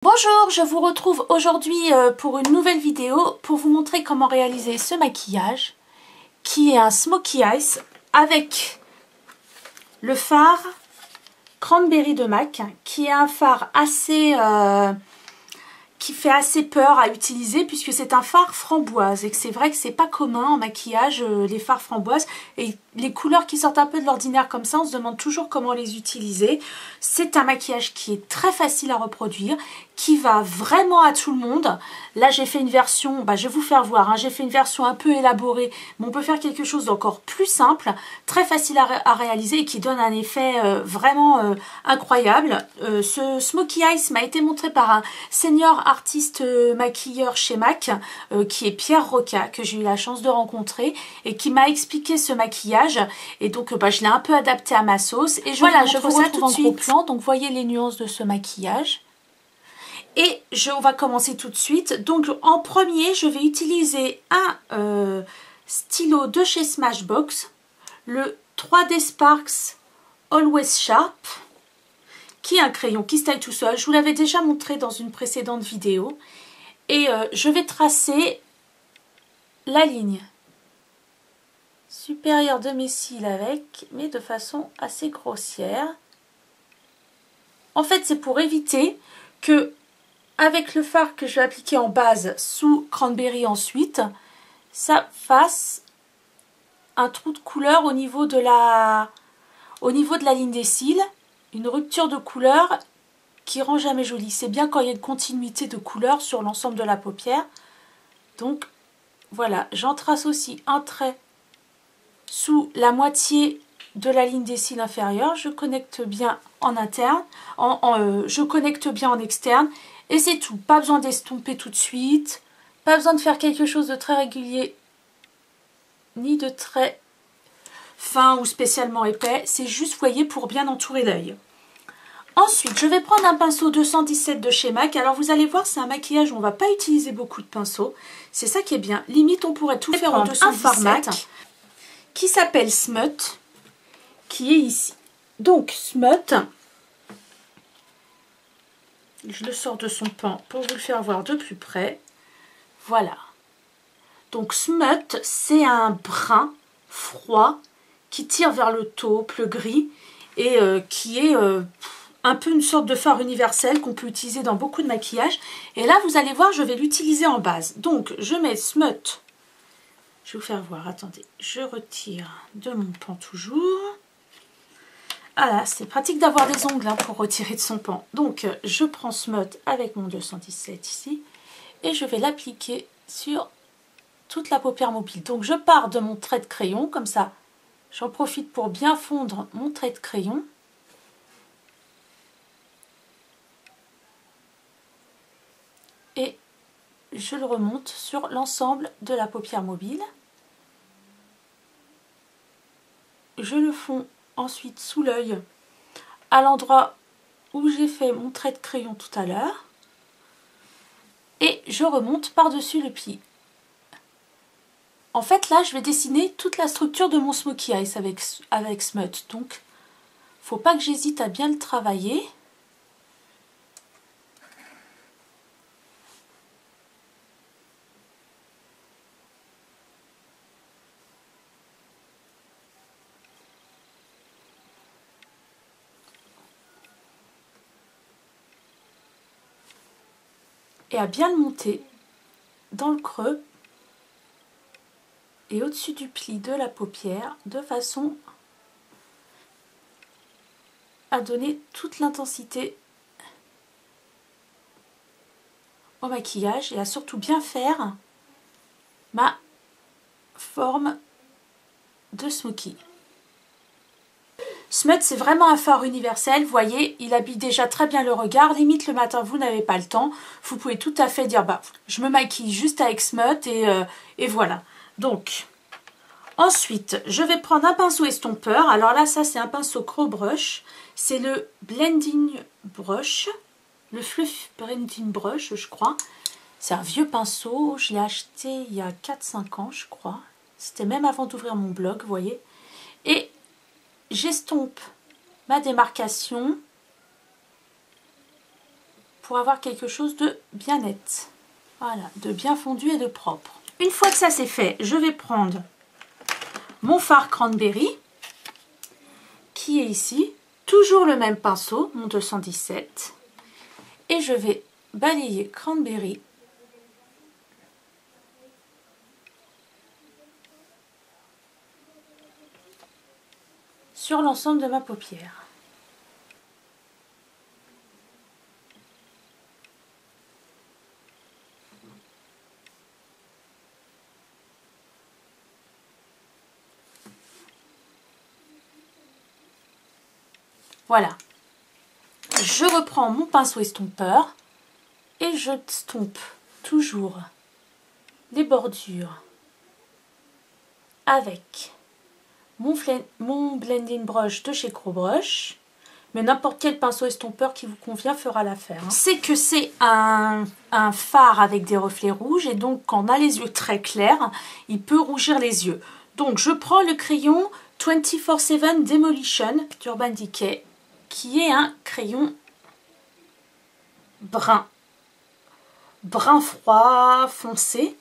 Bonjour, je vous retrouve aujourd'hui pour une nouvelle vidéo pour vous montrer comment réaliser ce maquillage qui est un Smokey Eyes avec le fard Cranberry de MAC qui est un fard assez qui fait assez peur à utiliser puisque c'est un fard framboise et que c'est vrai que c'est pas commun en maquillage les fards framboises et les couleurs qui sortent un peu de l'ordinaire comme ça on se demande toujours comment les utiliser. C'est un maquillage qui est très facile à reproduire, qui va vraiment à tout le monde. Là j'ai fait une version, je vais vous faire voir, j'ai fait une version un peu élaborée, mais on peut faire quelque chose d'encore plus simple, très facile à réaliser et qui donne un effet vraiment incroyable. Ce Smokey Eyes m'a été montré par un senior artiste maquilleur chez MAC, qui est Pierre Roca, que j'ai eu la chance de rencontrer et qui m'a expliqué ce maquillage. Et donc je l'ai un peu adapté à ma sauce. Et je vous retrouve en gros plan. Donc voyez les nuances de ce maquillage. Et on va commencer tout de suite. Donc en premier, je vais utiliser un stylo de chez Smashbox, le 3D Sparks Always Sharp, qui est un crayon qui se taille tout seul. Je vous l'avais déjà montré dans une précédente vidéo. Et je vais tracer la ligne supérieure de mes cils avec, mais de façon assez grossière. En fait, c'est pour éviter que, avec le fard que je vais appliquer en base sous Cranberry ensuite, ça fasse un trou de couleur au niveau de la ligne des cils, une rupture de couleur qui rend jamais joli. C'est bien quand il y a une continuité de couleur sur l'ensemble de la paupière. Donc voilà, j'en trace aussi un trait sous la moitié de la ligne des cils inférieurs. Je connecte bien en interne, je connecte bien en externe et c'est tout. Pas besoin d'estomper tout de suite, pas besoin de faire quelque chose de très régulier ni de très fin ou spécialement épais. C'est juste, voyez, pour bien entourer l'œil. Ensuite, je vais prendre un pinceau 217 de chez MAC. Alors, vous allez voir, c'est un maquillage où on ne va pas utiliser beaucoup de pinceaux. C'est ça qui est bien. Limite, on pourrait tout faire en 217 fard MAC qui s'appelle Smut, qui est ici. Donc, Smut, je le sors de son pan pour vous le faire voir de plus près. Voilà. Donc, Smut, c'est un brun froid qui tire vers le taupe, le gris, et qui est un peu une sorte de fard universel qu'on peut utiliser dans beaucoup de maquillages. Et là, vous allez voir, je vais l'utiliser en base. Donc, je mets Smut. Je vais vous faire voir. Attendez, je retire de mon pan toujours. Voilà, c'est pratique d'avoir des ongles pour retirer de son pan. Donc, je prends Smut avec mon 217 ici et je vais l'appliquer sur toute la paupière mobile. Donc, je pars de mon trait de crayon, comme ça, j'en profite pour bien fondre mon trait de crayon. Et je le remonte sur l'ensemble de la paupière mobile. Je le fonds ensuite sous l'œil à l'endroit où j'ai fait mon trait de crayon tout à l'heure. Et je remonte par-dessus le pli. En fait, là, je vais dessiner toute la structure de mon Smokey Eyes avec Smut. Donc, faut pas que j'hésite à bien le travailler. Et à bien le monter dans le creux et au-dessus du pli de la paupière de façon à donner toute l'intensité au maquillage et à surtout bien faire ma forme de Smokey. Smut, c'est vraiment un fard universel, vous voyez, il habille déjà très bien le regard, limite le matin vous n'avez pas le temps, vous pouvez tout à fait dire, je me maquille juste avec Smut et voilà. Donc, ensuite, je vais prendre un pinceau estompeur, alors là, ça c'est un pinceau Crow Brush, c'est le Blending Brush, le Fluff Blending Brush, je crois. C'est un vieux pinceau, je l'ai acheté il y a 4-5 ans, je crois. C'était même avant d'ouvrir mon blog, vous voyez. Et j'estompe ma démarcation pour avoir quelque chose de bien net. Voilà, de bien fondu et de propre. Une fois que ça c'est fait, je vais prendre mon fard cranberry qui est ici. Toujours le même pinceau, mon 217. Et je vais balayer cranberry sur l'ensemble de ma paupière. Voilà. Je reprends mon pinceau estompeur et je stompe toujours les bordures avec mon blending brush de chez Crow Brush, mais n'importe quel pinceau estompeur qui vous convient fera l'affaire. C'est que c'est un fard avec des reflets rouges et donc quand on a les yeux très clairs, il peut rougir les yeux. Donc je prends le crayon 24/7 Demolition d'Urban Decay qui est un crayon brun froid, foncé,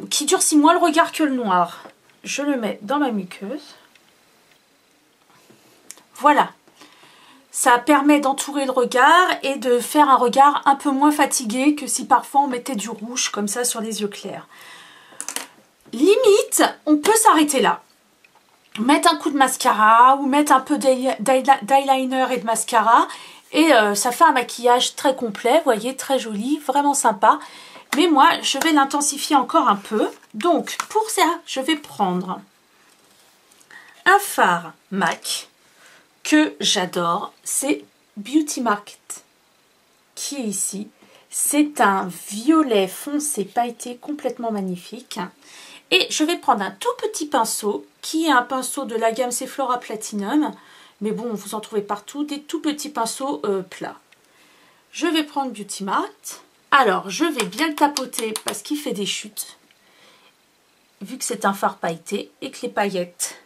qui durcit moins le regard que le noir. Je le mets dans ma muqueuse. Voilà. Ça permet d'entourer le regard et de faire un regard un peu moins fatigué que si parfois on mettait du rouge comme ça sur les yeux clairs. Limite, on peut s'arrêter là. Mettre un coup de mascara ou mettre un peu d'eyeliner et de mascara. Et ça fait un maquillage très complet, vous voyez, très joli, vraiment sympa. Mais moi, je vais l'intensifier encore un peu. Donc, pour ça, je vais prendre un fard MAC que j'adore. C'est Beauty Market qui est ici. C'est un violet foncé pailleté complètement magnifique. Et je vais prendre un tout petit pinceau qui est un pinceau de la gamme Sephora Platinum. Mais bon, vous en trouvez partout, des tout petits pinceaux plats. Je vais prendre Beauty Market. Alors, je vais bien le tapoter parce qu'il fait des chutes. Vu que c'est un fard pailleté et que les paillettes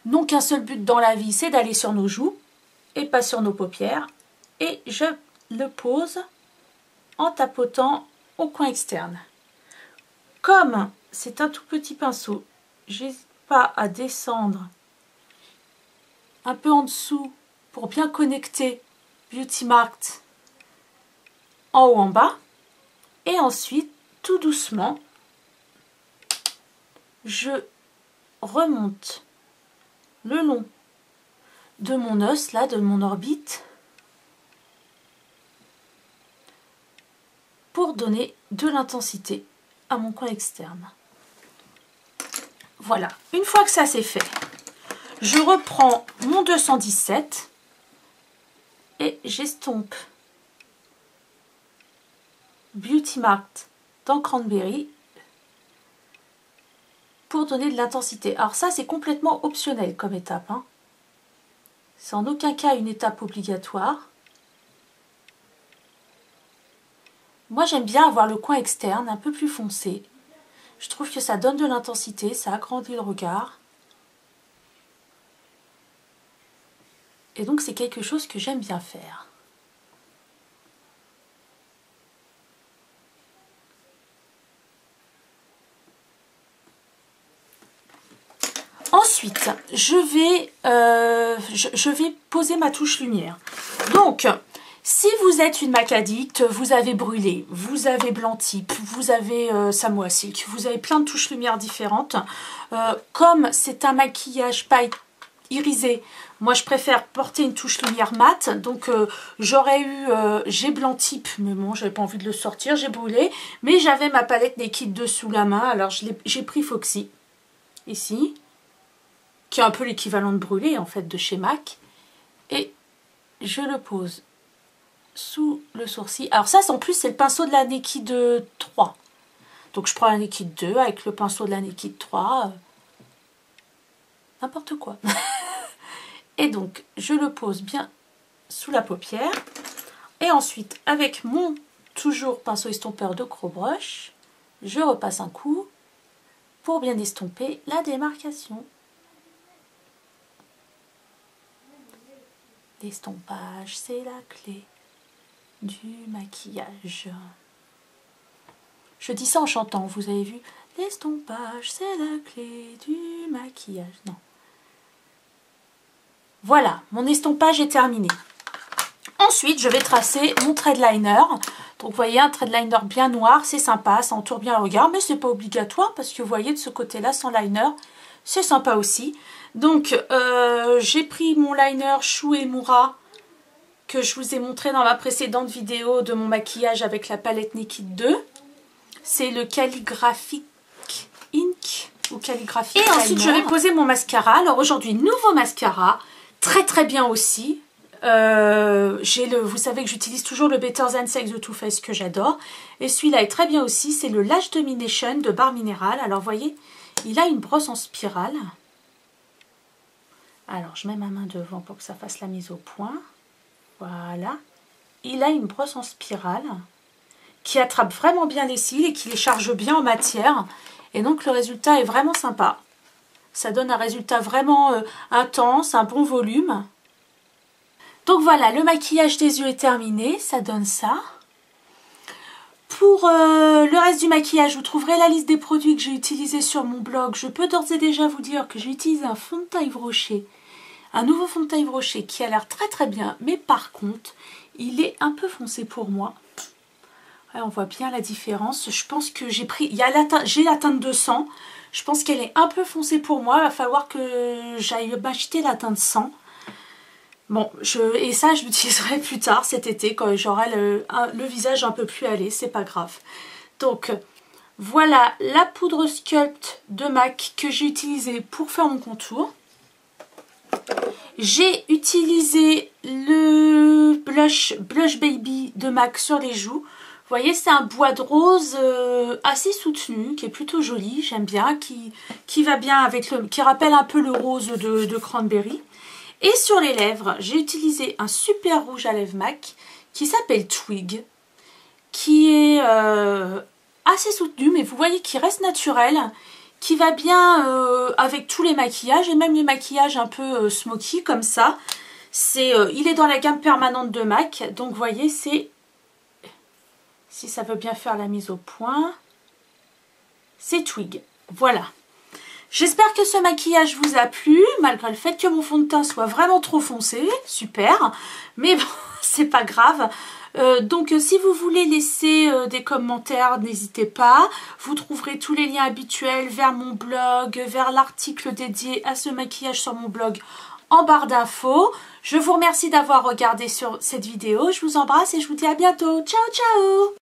n'ont qu'un seul but dans la vie, c'est d'aller sur nos joues et pas sur nos paupières. Et je le pose en tapotant au coin externe. Comme c'est un tout petit pinceau, j'hésite pas à descendre un peu en dessous pour bien connecter Beauty Market en haut en bas. Et ensuite, tout doucement, je remonte le long de mon os, là, de mon orbite, pour donner de l'intensité à mon coin externe. Voilà, une fois que ça c'est fait, je reprends mon 217 et j'estompe Beauty Market dans Cranberry pour donner de l'intensité. Alors ça, c'est complètement optionnel comme étape, hein. C'est en aucun cas une étape obligatoire. Moi, j'aime bien avoir le coin externe un peu plus foncé. Je trouve que ça donne de l'intensité, ça agrandit le regard. Et donc, c'est quelque chose que j'aime bien faire. Ensuite, je vais poser ma touche lumière. Donc, si vous êtes une MAC addict, vous avez brûlé, vous avez blanc type, vous avez Samoa Silk, vous avez plein de touches lumière différentes. Comme c'est un maquillage paille irisé, moi je préfère porter une touche lumière mate. Donc j'ai blanc type, mais bon, j'avais pas envie de le sortir, j'ai brûlé. Mais j'avais ma palette Naked 2 sous la main, alors j'ai pris Foxy, ici, qui est un peu l'équivalent de brûlé en fait de chez MAC. Et je le pose sous le sourcil. Alors ça, en plus, c'est le pinceau de la Naked 3. Donc je prends la Naked 2 avec le pinceau de la Naked 3. N'importe quoi. Et donc, je le pose bien sous la paupière. Et ensuite, avec mon toujours pinceau estompeur de Crow Brush, je repasse un coup pour bien estomper la démarcation. L'estompage, c'est la clé. du maquillage. Je dis ça en chantant, vous avez vu? L'estompage, c'est la clé du maquillage. Non. Voilà, mon estompage est terminé. Ensuite, je vais tracer mon trait de liner. Donc, vous voyez, un trait de liner bien noir, c'est sympa, ça entoure bien le regard, mais c'est pas obligatoire parce que vous voyez, de ce côté-là, sans liner, c'est sympa aussi. Donc, j'ai pris mon liner Shu Uemura que je vous ai montré dans ma précédente vidéo de mon maquillage avec la palette Naked 2. C'est le Calligraphic Ink ou Calligraphic Liner. Et ensuite, je vais poser mon mascara. Alors, aujourd'hui, nouveau mascara, très très bien aussi. Vous savez que j'utilise toujours le Better Than Sex de Too Faced que j'adore. Et celui-là est très bien aussi. C'est le Lash Domination de Barre Minéral. Alors, vous voyez, il a une brosse en spirale. Alors, je mets ma main devant pour que ça fasse la mise au point. Voilà. Il a une brosse en spirale qui attrape vraiment bien les cils et qui les charge bien en matière. Et donc, le résultat est vraiment sympa. Ça donne un résultat vraiment intense, un bon volume. Donc voilà, le maquillage des yeux est terminé. Ça donne ça. Pour le reste du maquillage, vous trouverez la liste des produits que j'ai utilisés sur mon blog. Je peux d'ores et déjà vous dire que j'ai utilisé un fond de teint Yves Rocher. Un nouveau fond de teint Yves Rocher qui a l'air très très bien. Mais par contre, il est un peu foncé pour moi. Ouais, on voit bien la différence. Je pense que j'ai pris... J'ai la teinte 200. Je pense qu'elle est un peu foncée pour moi. Il va falloir que j'aille m'acheter la teinte 100. Bon, et ça, je l'utiliserai plus tard cet été quand j'aurai le visage un peu plus allé. C'est pas grave. Donc, voilà la poudre Sculpt de MAC que j'ai utilisée pour faire mon contour. J'ai utilisé le blush Baby de MAC sur les joues. Vous voyez, c'est un bois de rose assez soutenu, qui est plutôt joli, j'aime bien, qui va bien avec qui rappelle un peu le rose de Cranberry. Et sur les lèvres, j'ai utilisé un super rouge à lèvres MAC qui s'appelle Twig, qui est assez soutenu, mais vous voyez qu'il reste naturel, qui va bien avec tous les maquillages, et même les maquillages un peu smoky comme ça. Il est dans la gamme permanente de MAC, donc vous voyez, c'est... Si ça veut bien faire la mise au point, c'est Twig. Voilà. J'espère que ce maquillage vous a plu, malgré le fait que mon fond de teint soit vraiment trop foncé. Super. Mais bon, c'est pas grave. Donc, si vous voulez laisser des commentaires, n'hésitez pas. Vous trouverez tous les liens habituels vers mon blog, vers l'article dédié à ce maquillage sur mon blog en barre d'infos. Je vous remercie d'avoir regardé sur cette vidéo. Je vous embrasse et je vous dis à bientôt. Ciao, ciao!